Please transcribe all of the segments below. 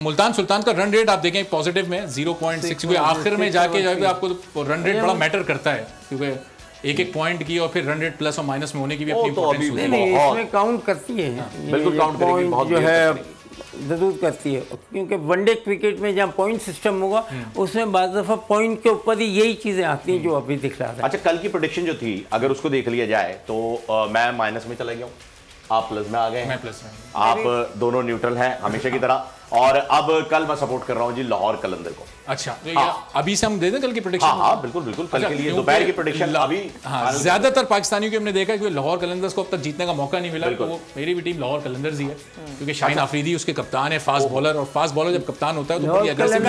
मुल्तान सुल्तान का run rate आप देखें पॉजिटिव में 0.6, क्योंकि आखिर में जाके आपको रन रेट बड़ा मैटर करता है, क्योंकि एक पॉइंट की और फिर रन रेट प्लस और माइनस में होने की भी अपनी इंपॉर्टेंस होती है। इसमें काउंट करती है, बिल्कुल काउंट करेगी, बहुत जो है जरूर करती है, क्योंकि वनडे क्रिकेट में जहाँ पॉइंट सिस्टम होगा उसमें बाद दफा पॉइंट के ऊपर ही यही चीजें आती हैं जो अभी दिख रहा था। अच्छा, कल की प्रेडिक्शन जो थी अगर उसको देख लिया जाए तो मैं माइनस में चला गया हूँ, आप प्लस में आ गए हैं, मैं प्लस में, आप दोनों न्यूट्रल हैं हमेशा की तरह, और अब कल मैं सपोर्ट कर रहा हूँ जी लाहौर कलंदर को। अच्छा, तो अभी से हम दे दें कल की प्रेडिक्शन? हाँ बिल्कुल बिल्कुल, कल के लिए दोपहर की प्रेडिक्शन अभी। ज्यादातर पाकिस्तानियों की हमने देखा कि लाहौर कलंदर्स को अब तक जीतने का मौका नहीं मिला, तो वो मेरी भी टीम लाहौर कलंदर्स ही है, क्योंकि शाहीन आफरीदी उसके कप्तान है, फास्ट बॉलर, और फास्ट बॉलर जब कप्तान होता है तो बड़ी अग्रेसिव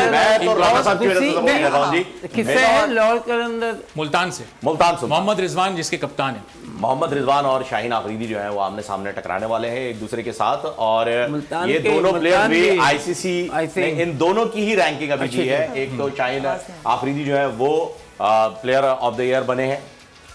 मुल्तान से मोहम्मद रिजवान जिसके कप्तान है। मोहम्मद रिजवान और शाहीन आफरीदी जो है वो आमने सामने टकराने वाले हैं एक दूसरे के साथ, और ये दोनों प्लेयर भी आईसीसी इन दोनों की ही रैंकिंग अभी दी है। एक तो शाहीन आफरीदी जो है वो प्लेयर ऑफ द ईयर बने हैं,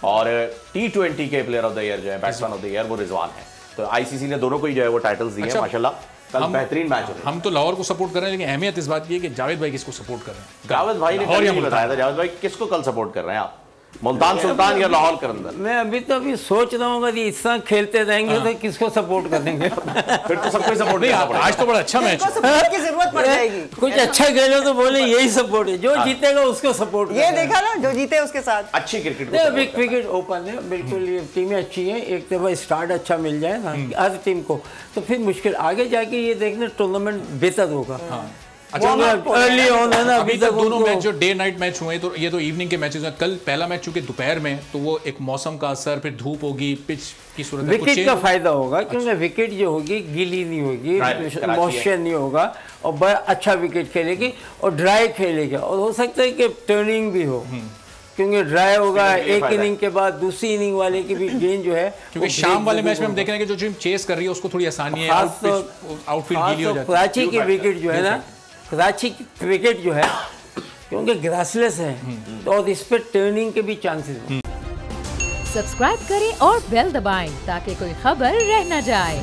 और T20 के प्लेयर ऑफ द ईयर जो है, बैट्समैन ऑफ द ईयर वो रिजवान है। तो आईसीसी ने दोनों को ही जो है वो टाइटल्स दिए हैं माशाल्लाह। कल बेहतरीन मैच हो रहा है। हम तो लाहौर को सपोर्ट कर रहे हैं, लेकिन अहमियत इस बात की है कि जावेद भाई किसको सपोर्ट कर रहे हैं। जावेद भाई ने कल ही बताया था, जावेद भाई किसको कल सपोर्ट कर रहे हैं आप, मुल्तान सुल्तान या लाहौर कलंदर? मैं अभी सोच रहा हूँ कि इस तरह खेलते रहेंगे तो किसको सपोर्ट करेंगे? फिर तो सबको सपोर्ट नहीं, आज तो बड़ा अच्छा मैच की जरूरत पड़ जाएगी। कुछ अच्छा खेलो तो बोले यही सपोर्ट है, जो जीतेगा उसको सपोर्ट। ये देखा ना, जो जीते उसके साथ। अच्छी क्रिकेट अभी क्रिकेट ओपन है बिल्कुल, ये टीमें अच्छी हैं, एक दफा स्टार्ट अच्छा मिल जाए ना हर टीम को तो फिर मुश्किल आगे जाके ये देखना टूर्नामेंट बेहतर होगा। अच्छा, अर्ली ऑन है ना, अभी तक दोनों मैच जो डे नाइट मैच हुए तो ये तो इवनिंग के मैचेस हैं। कल पहला मैच चूंकि दोपहर में, तो वो एक मौसम का असर, फिर धूप होगी, पिच की सूरत, विकेट का फायदा होगा, क्योंकि विकेट जो होगी गीली नहीं होगी, मॉइस्चर नहीं होगा, और बड़ा अच्छा विकेट खेलेगी और ड्राई खेलेगा, और हो सकता है कि टर्निंग भी हो, क्योंकि ड्राई होगा। एक इनिंग के बाद दूसरी इनिंग वाले की भी गेंद जो है, क्योंकि शाम वाले मैच में हम देख रहे हैं कि जो टीम चेस कर रही है उसको थोड़ी आसानी है, आउटफील्ड गीली हो जाती है। कराची की विकेट जो है ना, कराची की विकेट जो है क्योंकि ग्रासलेस है, तो और इस पर टर्निंग के भी चांसेस हैं। सब्सक्राइब करें और बेल दबाएं ताकि कोई खबर रह न जाए।